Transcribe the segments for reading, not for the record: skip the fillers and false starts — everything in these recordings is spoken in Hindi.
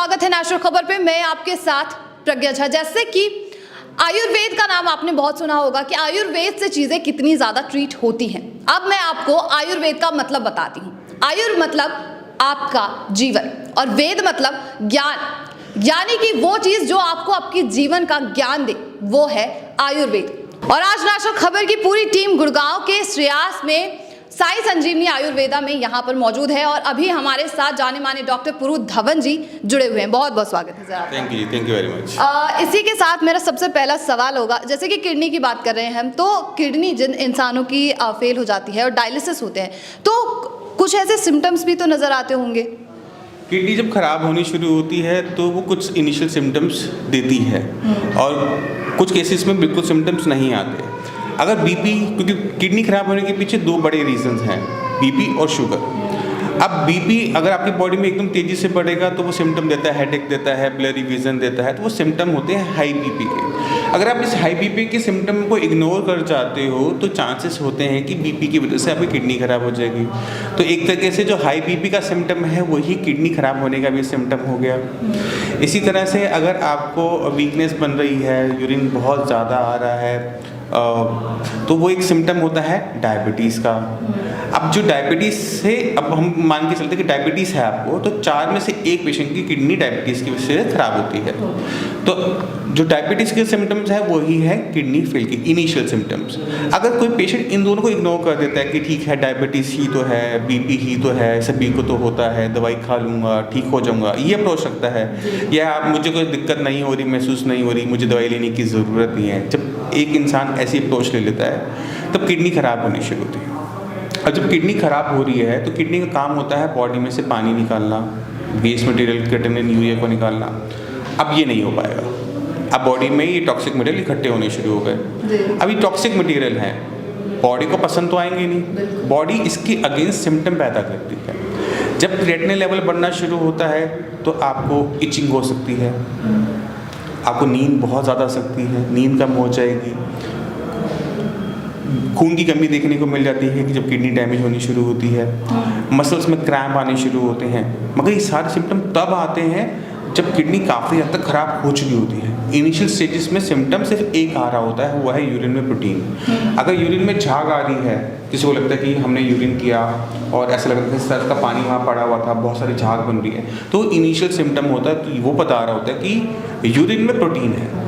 स्वागत है नेशनल खबर पे। मैं आपके साथ प्रज्ञा झा। जैसे कि आयुर्वेद का नाम आपने बहुत सुना होगा कि आयुर्वेद से चीजें कितनी ज्यादा ट्रीट होती हैं। अब मैं आपको आयुर्वेद का मतलब बताती हूँ। आयुर मतलब आपका जीवन और वेद मतलब ज्ञान, यानी कि वो चीज जो आपको आपके जीवन का ज्ञान दे, वो है आयुर्वेद। और आज नेशनल खबर की पूरी टीम गुड़गांव के श्रेयास में साई संजीवनी आयुर्वेदा में यहाँ पर मौजूद है और अभी हमारे साथ जाने माने डॉक्टर पुरु धवन जी जुड़े हुए हैं। बहुत बहुत स्वागत है सर आपका। Thank you very much. इसी के साथ मेरा सबसे पहला सवाल होगा, जैसे कि किडनी की बात कर रहे हैं हम, तो किडनी जिन इंसानों की फेल हो जाती है और डायलिसिस होते हैं, तो कुछ ऐसे सिम्टम्स भी तो नजर आते होंगे। किडनी जब खराब होनी शुरू होती है तो वो कुछ इनिशियल सिम्टम्स देती है और कुछ केसेस में बिल्कुल सिम्टम्स नहीं आते। अगर बीपी, क्योंकि किडनी खराब होने के पीछे दो बड़े रीजंस हैं, बीपी और शुगर। अब बीपी अगर आपकी बॉडी में एकदम तेज़ी से बढ़ेगा तो वो सिम्टम देता है, हेडेक देता है, ब्लरी विजन देता है, तो वो सिम्टम होते हैं हाई बीपी के। अगर आप इस हाई बीपी के सिम्टम को इग्नोर कर जाते हो तो चांसेस होते हैं कि बीपी की वजह से आपकी किडनी खराब हो जाएगी। तो एक तरीके से जो हाई बीपी का सिम्टम है वही किडनी खराब होने का भी सिम्टम हो गया। इसी तरह से अगर आपको वीकनेस बन रही है, यूरिन बहुत ज़्यादा आ रहा है, तो वो एक सिम्टम होता है डायबिटीज़ का। अब जो डायबिटीज़ से, अब हम मान के चलते कि डायबिटीज़ है आपको, तो 4 में से 1 पेशेंट की किडनी डायबिटीज़ की वजह से खराब होती है। तो जो डायबिटीज़ के सिम्टम्स है वही है किडनी फेल के इनिशियल सिम्टम्स। अगर कोई पेशेंट इन दोनों को इग्नोर कर देता है कि ठीक है डायबिटीज़ ही तो है, बीपी ही तो है, सभी को तो होता है, दवाई खा लूँगा ठीक हो जाऊँगा, ये अप्रोच रखता है, या मुझे कोई दिक्कत नहीं हो रही, महसूस नहीं हो रही, मुझे दवाई लेने की ज़रूरत नहीं है। जब एक इंसान ऐसी अप्रोच ले लेता है तब किडनी खराब होनी शुरू होती है। और जब किडनी खराब हो रही है तो किडनी का काम होता है बॉडी में से पानी निकालना, वेस्ट मटेरियल क्रिएटिनिन यूरिया को निकालना। अब ये नहीं हो पाएगा। अब बॉडी में ये टॉक्सिक मटेरियल इकट्ठे होने शुरू हो गए। अब ये टॉक्सिक मटेरियल है, बॉडी को पसंद तो आएंगे नहीं, बॉडी इसके अगेंस्ट सिम्टम पैदा करती है। जब क्रिएटिनिन लेवल बढ़ना शुरू होता है तो आपको इचिंग हो सकती है, आपको नींद बहुत ज़्यादा आ सकती है, नींद कम हो जाएगी, खून की कमी देखने को मिल जाती है कि जब किडनी डैमेज होनी शुरू होती है, मसल्स में क्रैम्प आने शुरू होते हैं। मगर ये सारे सिम्टम तब आते हैं जब किडनी काफ़ी हद तक खराब हो चुकी होती है। इनिशियल स्टेजेस में सिम्टम सिर्फ एक आ रहा होता है, वो है यूरिन में प्रोटीन। अगर यूरिन में झाग आ रही है, किसी को लगता है कि हमने यूरिन किया और ऐसा लग रहा है कि सर का पानी वहाँ पड़ा हुआ था, बहुत सारी झाग बन रही है, तो इनिशियल सिम्टम होता है, तो वो बता रहा होता है कि यूरिन में प्रोटीन है।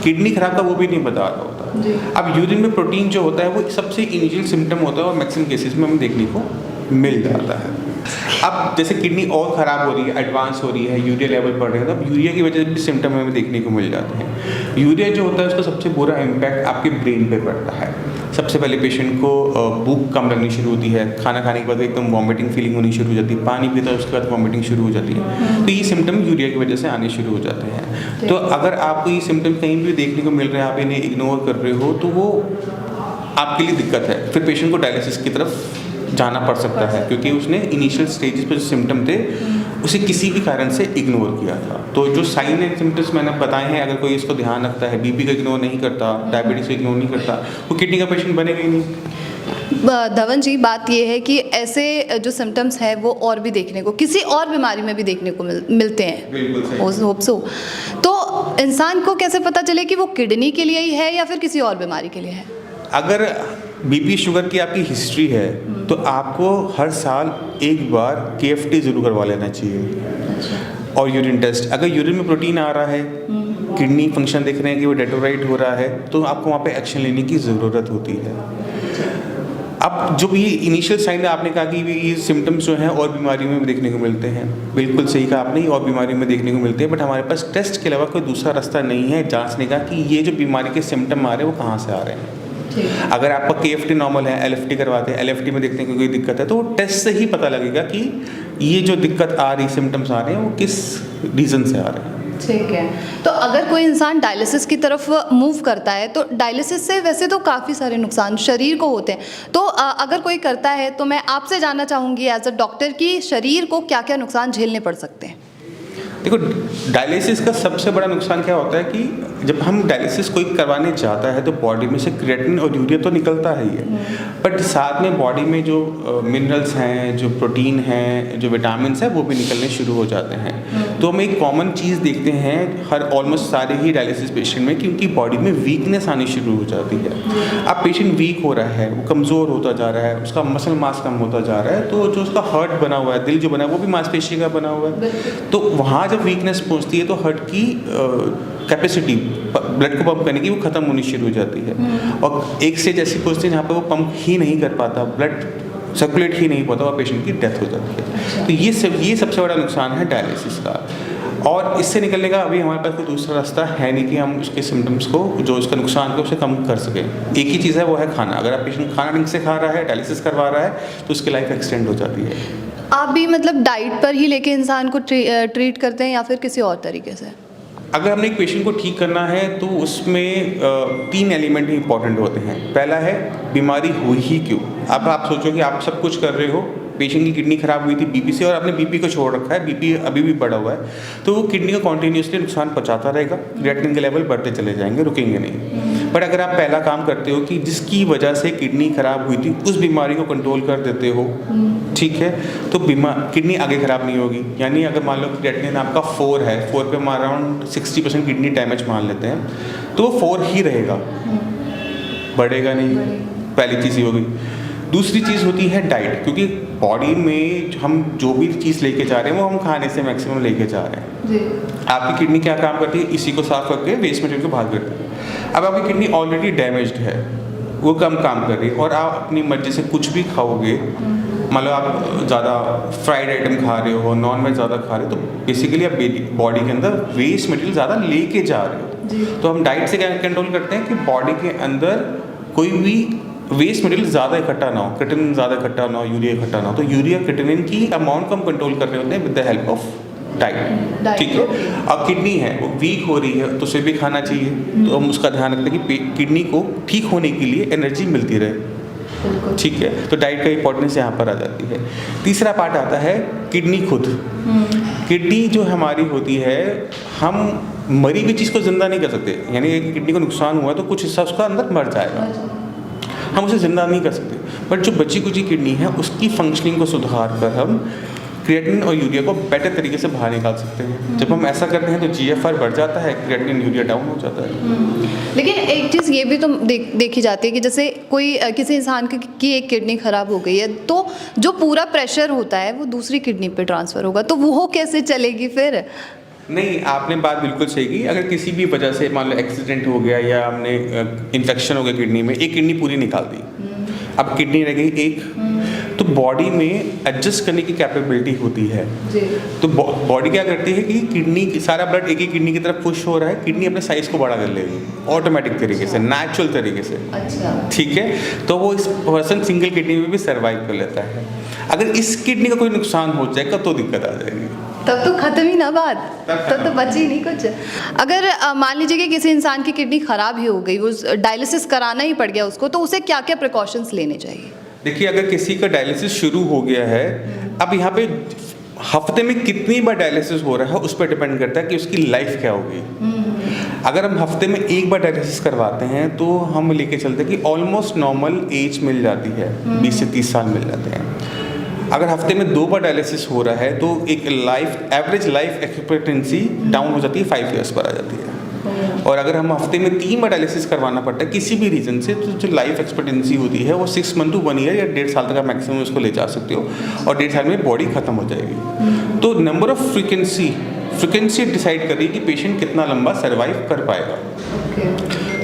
किडनी खराब का वो भी नहीं बता रहा होता। अब यूरिन में प्रोटीन जो होता है वो सबसे इनिशियल सिम्टम होता है और मैक्सिमम केसेस में हमें देखने को मिल जाता है। अब जैसे किडनी और ख़राब हो रही है, एडवांस हो रही है, यूरिया लेवल बढ़ रहा है, तो यूरिया की वजह से भी सिम्टम हमें देखने को मिल जाते हैं। यूरिया जो होता है उसका सबसे बुरा इम्पैक्ट आपके ब्रेन पे पड़ता है। सबसे पहले पेशेंट को भूख कम लगनी शुरू होती है, खाना खाने के बाद एकदम वॉमिटिंग फीलिंग होनी शुरू हो जाती है, पानी पीता है उसके बाद वॉमिटिंग शुरू हो जाती है। तो ये सिम्टम यूरिया की वजह से आने शुरू हो जाते हैं। तो अगर आपको ये सिम्टम कहीं भी देखने को मिल रहे हैं, आप इन्हें इग्नोर कर रहे हो, तो वो आपके लिए दिक्कत है। फिर पेशेंट को डायलिसिस की तरफ जाना पड़ सकता है, क्योंकि उसने इनिशियल स्टेजेस पर जो सिम्टम थे उसे किसी भी कारण से इग्नोर किया था। तो जो साइन एंड सिम्टम्स मैंने बताए हैं, अगर कोई इसको ध्यान रखता है, बीपी का इग्नोर नहीं करता, डायबिटीज़ को इग्नोर नहीं करता, वो किडनी का पेशेंट बनेगा ही नहीं। धवन जी, बात ये है कि ऐसे जो सिम्टम्स हैं वो और भी देखने को, किसी और बीमारी में भी देखने को मिलते हैं। बिल्कुल होप सो। तो इंसान को कैसे पता चले कि वो किडनी के लिए ही है या फिर किसी और बीमारी के लिए है? अगर बीपी शुगर की आपकी हिस्ट्री है तो आपको हर साल एक बार KFT ज़रूर करवा लेना चाहिए और यूरिन टेस्ट। अगर यूरिन में प्रोटीन आ रहा है, किडनी फंक्शन देख रहे हैं कि वो डेटोराइट हो रहा है, तो आपको वहाँ पे एक्शन लेने की ज़रूरत होती है। अब जो भी इनिशियल साइन आपने कहा कि ये सिम्टम्स जो हैं और बीमारियों में देखने को मिलते हैं, बिल्कुल सही कहा आपने, और बीमारियों में देखने को मिलते हैं, बट हमारे पास टेस्ट के अलावा कोई दूसरा रास्ता नहीं है जांचने का कि ये जो बीमारी के सिम्टम आ रहे हैं वो कहाँ से आ रहे हैं। अगर आपका KFT नॉर्मल है, LFT करवाते हैं, LFT में देखते हैं कि कोई दिक्कत है, तो वो टेस्ट से ही पता लगेगा कि ये जो दिक्कत आ रही, सिम्टम्स आ रहे हैं, वो किस रीज़न से आ रहे हैं। ठीक है। तो अगर कोई इंसान डायलिसिस की तरफ मूव करता है, तो डायलिसिस से वैसे तो काफ़ी सारे नुकसान शरीर को होते हैं, तो अगर कोई करता है तो मैं आपसे जानना चाहूँगी एज अ डॉक्टर कि शरीर को क्या क्या नुकसान झेलने पड़ सकते हैं? देखो, डायलिसिस का सबसे बड़ा नुकसान क्या होता है कि जब हम डायलिसिस कोई करवाने जाता है तो बॉडी में से क्रिएटिनिन और यूरिया तो निकलता है ही है, बट साथ में बॉडी में जो मिनरल्स हैं, जो प्रोटीन हैं, जो विटामिन है, वो भी निकलने शुरू हो जाते हैं। तो हम एक कॉमन चीज़ देखते हैं हर ऑलमोस्ट सारे ही डायलिसिस पेशेंट में कि उनकी बॉडी में वीकनेस आनी शुरू हो जाती है। अब पेशेंट वीक हो रहा है, वो कमज़ोर होता जा रहा है, उसका मसल मास कम होता जा रहा है, तो जो उसका हार्ट बना हुआ है, दिल जो बना है, वो भी मांसपेशी का बना हुआ है। तो वहाँ जब वीकनेस पहुँचती है तो हार्ट की कैपेसिटी ब्लड को पंप करने की वो ख़त्म होनी शुरू हो जाती है, और एक स्टेज ऐसी पहुँचती है जहाँ पे वो पंप ही नहीं कर पाता, ब्लड सर्कुलेट ही नहीं पाता, और पेशेंट की डेथ हो जाती है। तो ये सबसे बड़ा नुकसान है डायलिसिस का। और इससे निकलने का अभी हमारे पास कोई दूसरा रास्ता है नहीं कि हम उसके सिम्टम्स को, जो उसका नुकसान है, उसे कम कर सकें। एक ही चीज़ है, वो है खाना। अगर आप पेशेंट खाना ठीक से खा रहा है, डायलिसिस करवा रहा है, तो उसकी लाइफ एक्सटेंड हो जाती है। आप भी मतलब डाइट पर ही लेके इंसान को ट्रीट करते हैं या फिर किसी और तरीके से? अगर हमने एक पेशेंट को ठीक करना है तो उसमें 3 एलिमेंट इंपॉर्टेंट होते हैं। पहला है बीमारी हुई ही क्यों। अब आप सोचो कि आप सब कुछ कर रहे हो, पेशेंट की किडनी खराब हुई थी बीपी से, और आपने बीपी को छोड़ रखा है, बीपी अभी भी बढ़ा हुआ है, तो वो किडनी को कॉन्टीन्यूसली नुकसान पहुंचाता रहेगा, क्रिएटिनिन के लेवल बढ़ते चले जाएंगे, रुकेंगे नहीं। बट अगर आप पहला काम करते हो कि जिसकी वजह से किडनी खराब हुई थी उस बीमारी को कंट्रोल कर देते हो, ठीक है, तो किडनी आगे खराब नहीं होगी। यानी अगर मान लो क्रिएटिनिन आपका 4 है, 4 पे हम अराउंड 60% किडनी डैमेज मान लेते हैं, तो वो 4 ही रहेगा, बढ़ेगा नहीं। पहली चीज़ ही होगी। दूसरी चीज़ होती है डाइट, क्योंकि बॉडी में हम जो भी चीज़ लेके जा रहे हैं वो हम खाने से मैक्सिमम लेके जा रहे हैं जी। आपकी किडनी क्या काम करती है, इसी को साफ करके वेस्ट मटेरियल को बाहर करती है। अब आपकी किडनी ऑलरेडी डैमेज्ड है, वो कम काम कर रही है, और आप अपनी मर्जी से कुछ भी खाओगे, मान लो आप ज़्यादा फ्राइड आइटम खा रहे हो, नॉन वेज ज़्यादा खा रहे हो, तो बेसिकली आप बॉडी के अंदर वेस्ट मटेरियल ज़्यादा लेके जा रहे हो। तो हम डाइट से क्या कंट्रोल करते हैं कि बॉडी के अंदर कोई भी वेस्ट मटेरियल ज़्यादा इकट्ठा ना हो, क्रिएटिनिन ज़्यादा इकट्ठा ना हो, यूरिया इकट्ठा ना हो। तो यूरिया क्रिएटिनिन की अमाउंट को हम कंट्रोल कर रहे होते हैं with the help of diet, ठीक है। अब किडनी है वो वीक हो रही है, तो उसे भी खाना चाहिए, तो हम उसका ध्यान रखते हैं कि किडनी को ठीक होने के लिए एनर्जी मिलती रहे, ठीक है। तो डाइट का इंपॉर्टेंस यहाँ पर आ जाती है। तीसरा पार्ट आता है किडनी खुद। किडनी जो हमारी होती है, हम मरी हुई चीज़ को जिंदा नहीं कर सकते, यानी किडनी को नुकसान हुआ तो कुछ हिस्सा उसका अंदर मर जाएगा, हम उसे जिंदा नहीं कर सकते। बट जो बची कुची किडनी है उसकी फंक्शनिंग को सुधार कर हम क्रिएटिनिन और यूरिया को बेटर तरीके से बाहर निकाल सकते हैं। जब हम ऐसा करते हैं तो GFR बढ़ जाता है, क्रिएटिनिन यूरिया डाउन हो जाता है। लेकिन एक चीज़ ये भी तो देखी जाती है कि जैसे कोई किसी इंसान की एक किडनी खराब हो गई है, तो जो पूरा प्रेशर होता है वो दूसरी किडनी पे ट्रांसफ़र होगा, तो वो कैसे चलेगी फिर? नहीं, आपने बात बिल्कुल सही की। अगर किसी भी वजह से मान लो एक्सीडेंट हो गया या हमने इन्फेक्शन हो गया किडनी में, एक किडनी पूरी निकाल दी, अब किडनी रह गई एक, तो बॉडी में एडजस्ट करने की कैपेबिलिटी होती है जी। तो बॉडी क्या करती है कि किडनी सारा ब्लड एक ही किडनी की तरफ पुश हो रहा है, किडनी अपने साइज को बड़ा कर लेगी ऑटोमेटिक तरीके से, नेचुरल तरीके से, अच्छा, ठीक है। तो वो इस पर्सन सिंगल किडनी में भी सर्वाइव कर लेता है। अगर इस किडनी का कोई नुकसान हो जाएगा तो दिक्कत आ जाएगी, तब तो खत्म ही ना बात, तब तो बची ही नहीं कुछ। अगर मान लीजिए कि किसी इंसान की किडनी खराब ही हो गई, वो डायलिसिस कराना ही पड़ गया उसको, तो उसे क्या क्या प्रिकॉशंस लेने चाहिए? देखिए, अगर किसी का डायलिसिस शुरू हो गया है, अब यहाँ पे हफ्ते में कितनी बार डायलिसिस हो रहा है उस पर डिपेंड करता है कि उसकी लाइफ क्या होगी। अगर हम हफ्ते में एक बार डायलिसिस करवाते हैं तो हम लेके चलते हैं कि ऑलमोस्ट नॉर्मल एज मिल जाती है, 20 से 30 साल मिल जाते हैं। अगर हफ्ते में 2 बार डायलिसिस हो रहा है तो एक एवरेज लाइफ एक्सपेक्टेंसी डाउन हो जाती है, 5 ईयर्स पर आ जाती है। और अगर हम हफ्ते में 3 बार डायलिसिस करवाना पड़ता है किसी भी रीज़न से, तो जो लाइफ एक्सपेक्टेंसी होती है वो 6 मंथ टू 1 ईयर या 1.5 साल तक आप मैक्सिमम उसको ले जा सकते हो, और 1.5 साल में बॉडी खत्म हो जाएगी। तो नंबर ऑफ फ्रिक्वेंसी डिसाइड कर रही है कि पेशेंट कितना लंबा सर्वाइव कर पाएगा।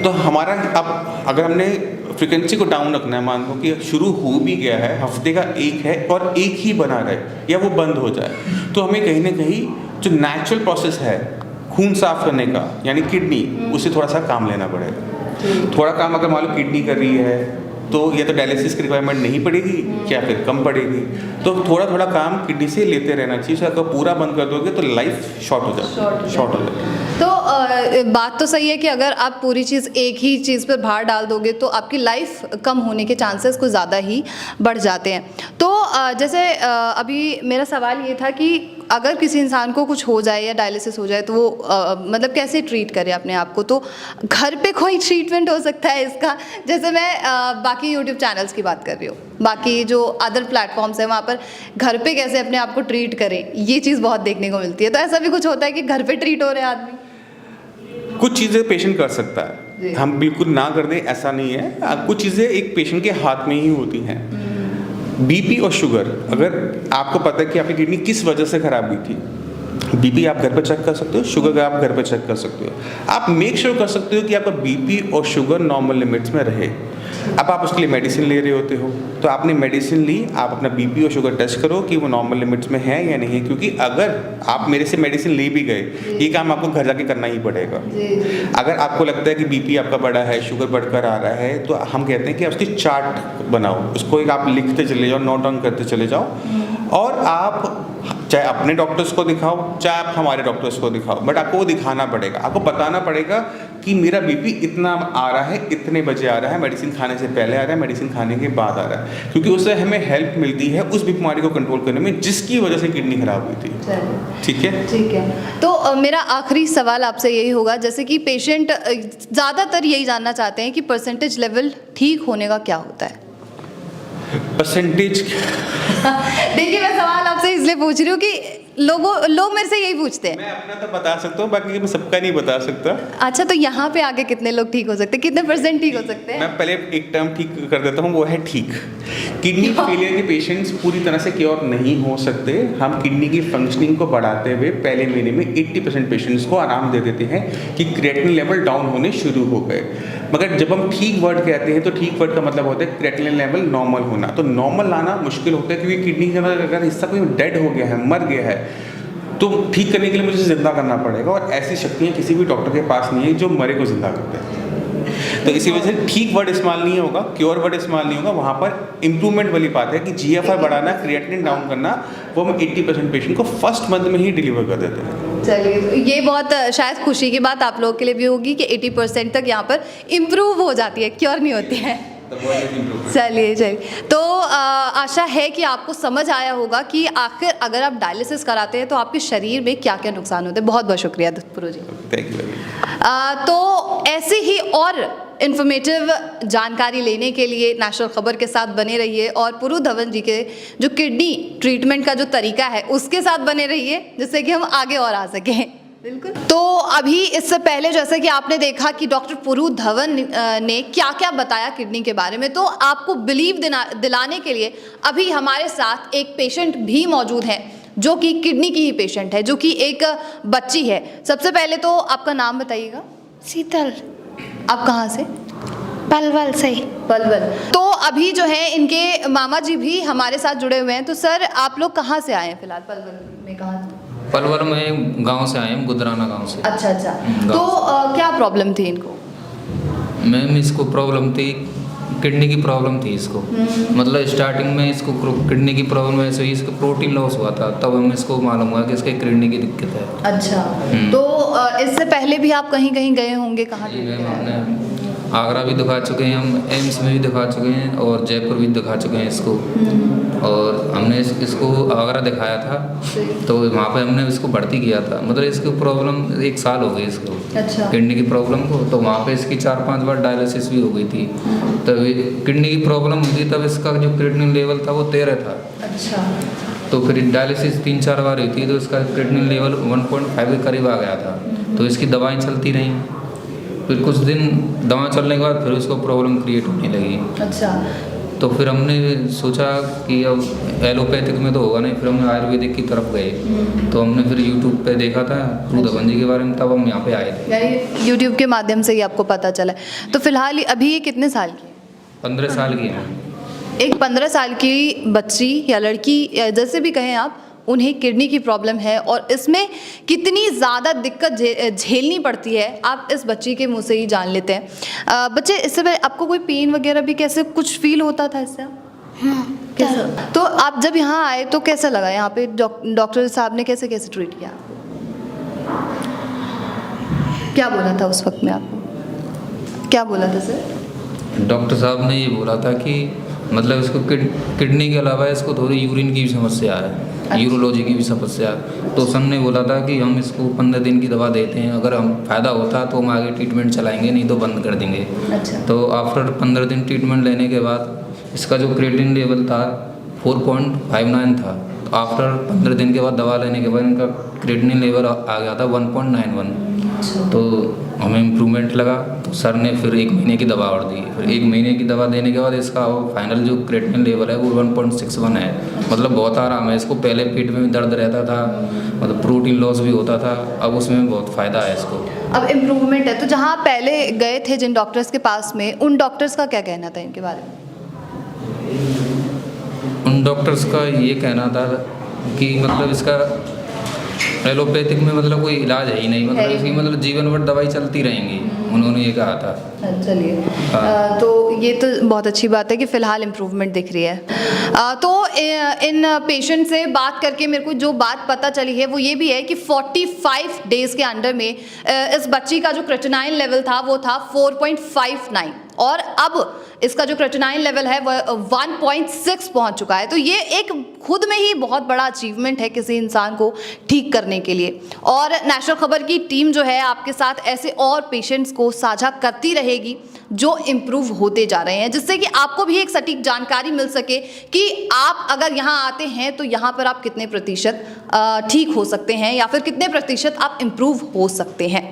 तो हमारा अब अगर हमने फ्रिक्वेंसी को डाउन रखना है, मान लो कि शुरू हो भी गया है, हफ्ते का एक है और एक ही बना रहे या वो बंद हो जाए, तो हमें कहीं ना कहीं जो नेचुरल प्रोसेस है खून साफ करने का, यानी किडनी, उसे थोड़ा सा काम लेना पड़ेगा। थोड़ा काम अगर मान लो किडनी कर रही है तो या तो डायलिसिस की रिक्वायरमेंट नहीं पड़ेगी या फिर कम पड़ेगी, तो थोड़ा थोड़ा काम किडनी से लेते रहना चाहिए। अगर पूरा बंद कर दोगे तो लाइफ शॉर्ट हो जाएगी। तो बात तो सही है कि अगर आप पूरी चीज़ एक ही चीज़ पर भार डाल दोगे तो आपकी लाइफ कम होने के चांसेस कुछ ज़्यादा ही बढ़ जाते हैं। तो जैसे अभी मेरा सवाल ये था कि अगर किसी इंसान को कुछ हो जाए या डायलिसिस हो जाए तो वो मतलब कैसे ट्रीट करे अपने आप को, तो घर पे कोई ट्रीटमेंट हो सकता है इसका? जैसे मैं बाकी यूट्यूब चैनल्स की बात कर रही हूँ, बाकी जो अदर प्लेटफॉर्म्स हैं वहाँ पर घर पे कैसे अपने आप को ट्रीट करें, ये चीज़ बहुत देखने को मिलती है। तो ऐसा भी कुछ होता है कि घर पे ट्रीट हो रहे हैं आदमी? कुछ चीज़ें पेशेंट कर सकता जी। है, हम बिल्कुल ना कर दें ऐसा नहीं है। कुछ चीज़ें एक पेशेंट के हाथ में ही होती हैं। बीपी और शुगर, अगर आपको पता है कि आपकी किडनी किस वजह से खराब हुई थी, बीपी आप घर पर चेक कर सकते हो, शुगर आप घर पर चेक कर सकते हो। आप मेक श्योर कर सकते हो कि आपका बीपी और शुगर नॉर्मल लिमिट्स में रहे। अब आप उसके लिए मेडिसिन ले रहे होते हो, तो आपने मेडिसिन ली, आप अपना बीपी और शुगर टेस्ट करो कि वो नॉर्मल लिमिट्स में है या नहीं है, क्योंकि अगर आप मेरे से मेडिसिन ले भी गए, ये काम आपको घर जाके करना ही पड़ेगा। अगर आपको लगता है कि बीपी आपका बढ़ा है, शुगर बढ़कर आ रहा है, तो हम कहते हैं कि उसकी चार्ट बनाओ, उसको एक आप लिखते चले जाओ, नोट डाउन करते चले जाओ, और आप चाहे अपने डॉक्टर्स को दिखाओ, चाहे आप हमारे डॉक्टर्स को दिखाओ, बट आपको वो दिखाना पड़ेगा, आपको बताना पड़ेगा कि मेरा बीपी इतना आ रहा है, इतने बजे आ रहा है, मेडिसिन खाने से पहले आ रहा है, मेडिसिन खाने के बाद आ रहा है, क्योंकि उससे हमें हेल्प मिलती है उस बीमारी को कंट्रोल करने में जिसकी वजह से किडनी खराब हुई थी। ठीक है, ठीक है। तो मेरा आखिरी सवाल आपसे यही होगा, जैसे कि पेशेंट ज़्यादातर यही जानना चाहते हैं कि परसेंटेज लेवल ठीक होने का क्या होता है? परसेंटेज देखिए, मैं सवाल आपसे इसलिए पूछ रही हूँ कि लोग मेरे से यही पूछते हैं। मैं अपना तो बता सकता हूँ, बाकी मैं सबका नहीं बता सकता। अच्छा, तो यहाँ पे आगे कितने लोग ठीक हो सकते हैं, कितने परसेंट ठीक हो सकते हैं? मैं पहले एक टर्म ठीक कर देता हूँ, वो है ठीक। किडनी फेलियर के पेशेंट्स पूरी तरह से क्योर नहीं हो सकते। हम किडनी की फंक्शनिंग को बढ़ाते हुए पहले महीने में 80% पेशेंट्स को आराम दे देते हैं कि क्रिएटिनिन लेवल डाउन होने शुरू हो गए। मगर जब हम ठीक वर्ड कहते हैं तो ठीक वर्ड का मतलब होता है क्रिएटिनिन लेवल नॉर्मल होना। तो नॉर्मल लाना मुश्किल होता है, क्योंकि किडनी के अंदर अगर हिस्सा कोई डेड हो गया है, मर गया है, तो ठीक करने के लिए मुझे जिंदा करना पड़ेगा, और ऐसी शक्तियाँ किसी भी डॉक्टर के पास नहीं है जो मरे को जिंदा करते हैं। तो इसी वजह से ठीक वर्ड इस्तेमाल नहीं होगा, क्योर वर्ड इस्तेमाल नहीं होगा। वहाँ पर इम्प्रूवमेंट वाली बात है कि GFR बढ़ाना, क्रिएटिनिन डाउन करना, वो हम 80% पेशेंट को फर्स्ट मंथ में ही डिलीवर कर देते हैं। चलिए, तो ये बहुत शायद खुशी की बात आप लोगों के लिए भी होगी कि 80% तक यहाँ पर इम्प्रूव हो जाती है, क्योर नहीं होती है। चलिए, तो आशा है कि आपको समझ आया होगा कि आखिर अगर आप डायलिसिस कराते हैं तो आपके शरीर में क्या क्या नुकसान होते हैं। बहुत बहुत शुक्रिया पुरु जी। Thank you. तो ऐसे ही और इन्फॉर्मेटिव जानकारी लेने के लिए नेशनल खबर के साथ बने रहिए, और पुरु धवन जी के जो किडनी ट्रीटमेंट का जो तरीका है उसके साथ बने रहिए, जिससे कि हम आगे और आ सकें। बिल्कुल। तो अभी इससे पहले जैसे कि आपने देखा कि डॉक्टर पुरु धवन ने क्या क्या बताया किडनी के बारे में, तो आपको बिलीव दिलाने के लिए अभी हमारे साथ एक पेशेंट भी मौजूद है जो कि किडनी की ही पेशेंट है, जो कि एक बच्ची है। सबसे पहले तो आपका नाम बताइएगा। शीतल। आप कहाँ से? पलवल से। पलवल। तो अभी जो है इनके मामा जी भी हमारे साथ जुड़े हुए हैं। तो सर, आप लोग कहाँ से आए हैं फिलहाल? पलवल में कहाँ से? पलवल में गांव से आए हैं, गुदराना गांव से। अच्छा। तो क्या प्रॉब्लम थी इनको? मैम, इसको प्रॉब्लम थी, किडनी की प्रॉब्लम थी इसको। मतलब स्टार्टिंग में इसको किडनी की प्रॉब्लम ऐसे ही, इसको प्रोटीन लॉस हुआ था, तब हमें इसको मालूम हुआ कि इसके किडनी की दिक्कत है। अच्छा। तो इससे पहले भी आप कहीं कहीं गए होंगे, कहाँ? जी मैम, हमने आगरा भी दिखा चुके हैं, हम एम्स में भी दिखा चुके हैं, और जयपुर भी दिखा चुके हैं इसको। और हमने इसको आगरा दिखाया था, तो वहाँ पे हमने इसको भर्ती किया था। मतलब इसकी प्रॉब्लम 1 साल हो गई इसको। अच्छा। किडनी की प्रॉब्लम को, तो वहाँ पे इसकी 4-5 बार डायलिसिस भी हो गई थी। तब किडनी की प्रॉब्लम हुई थी, तब इसका जो क्रिएटिनिन लेवल था वो 13 था। अच्छा। तो फिर डायलिसिस 3-4 बार हुई थी, तो इसका क्रिएटिनिन लेवल 1.5 के करीब आ गया था। तो इसकी दवाएँ चलती रहीं, फिर कुछ दिन दवा चलने के बाद फिर उसको प्रॉब्लम क्रिएट होने लगी। अच्छा। तो फिर हमने सोचा कि अब एलोपैथिक में तो होगा नहीं, फिर हम आयुर्वेदिक की तरफ गए। तो हमने फिर यूट्यूब पे देखा था पुरु धवन जी के बारे में, तब हम यहाँ पे आए थे। यानी यूट्यूब के माध्यम से ही आपको पता चला। तो फिलहाल अभी ये कितने साल की है? 15 साल की है। एक 15 साल की बच्ची या लड़की या जैसे भी कहें आप, उन्हें किडनी की प्रॉब्लम है, और इसमें कितनी ज़्यादा दिक्कत झेलनी पड़ती है आप इस बच्ची के मुंह से ही जान लेते हैं। बच्चे, इससे पहले आपको कोई पेन वगैरह भी कैसे कुछ फील होता था इससे? कैसा? तो आप जब यहाँ आए तो कैसा लगा? यहाँ पे डॉक्टर साहब ने कैसे कैसे ट्रीट किया? क्या बोला था उस वक्त में आपको? क्या बोला था सर? डॉक्टर साहब ने ये बोला था कि मतलब इसको किडनी के अलावा इसको थोड़ी यूरिन की भी समस्या है। यूरोलॉजी की भी समस्या। तो सर ने बोला था कि हम इसको 15 दिन की दवा देते हैं, अगर हम फ़ायदा होता तो हम आगे ट्रीटमेंट चलाएंगे, नहीं तो बंद कर देंगे। अच्छा। तो आफ्टर 15 दिन ट्रीटमेंट लेने के बाद इसका जो क्रिएटिनिन लेवल था 4.59 था। तो आफ्टर 15 दिन के बाद दवा लेने के बाद इनका क्रिएटिनिन लेवल आ गया था 1.91। तो हमें इम्प्रूवमेंट लगा, तो सर ने फिर 1 महीने की दवा और दी। फिर 1 महीने की दवा देने के बाद इसका फाइनल जो क्रिएटिनिन लेवल है वो 1.61 है। मतलब बहुत आराम है इसको। पहले पेट में भी दर्द रहता था, मतलब प्रोटीन लॉस भी होता था, अब उसमें बहुत फ़ायदा है इसको। अब इम्प्रूवमेंट है, तो जहाँ पहले गए थे जिन डॉक्टर्स के पास में, उन डॉक्टर्स का क्या कहना था इनके बारे में? उन डॉक्टर्स का ये कहना था कि मतलब इसका एलोपैथिक में मतलब कोई इलाज है ही नहीं, मतलब इसकी मतलब जीवन भर दवाई चलती रहेंगी, उन्होंने ये कहा था। चलिए, तो ये तो बहुत अच्छी बात है कि फ़िलहाल इम्प्रूवमेंट दिख रही है। तो इन पेशेंट से बात करके मेरे को जो बात पता चली है वो ये भी है कि 45 डेज़ के अंडर में इस बच्ची का जो क्रेटिनाइन लेवल था वो था 4.59 और अब इसका जो क्रेटिनाइन लेवल है वह 1.6 पहुंच चुका है। तो ये एक खुद में ही बहुत बड़ा अचीवमेंट है किसी इंसान को ठीक करने के लिए। और नेशनल खबर की टीम जो है आपके साथ ऐसे और पेशेंट्स को साझा करती रहेगी जो इम्प्रूव होते जा रहे हैं, जिससे कि आपको भी एक सटीक जानकारी मिल सके कि आप अगर यहाँ आते हैं तो यहाँ पर आप कितने प्रतिशत ठीक हो सकते हैं या फिर कितने प्रतिशत आप इम्प्रूव हो सकते हैं।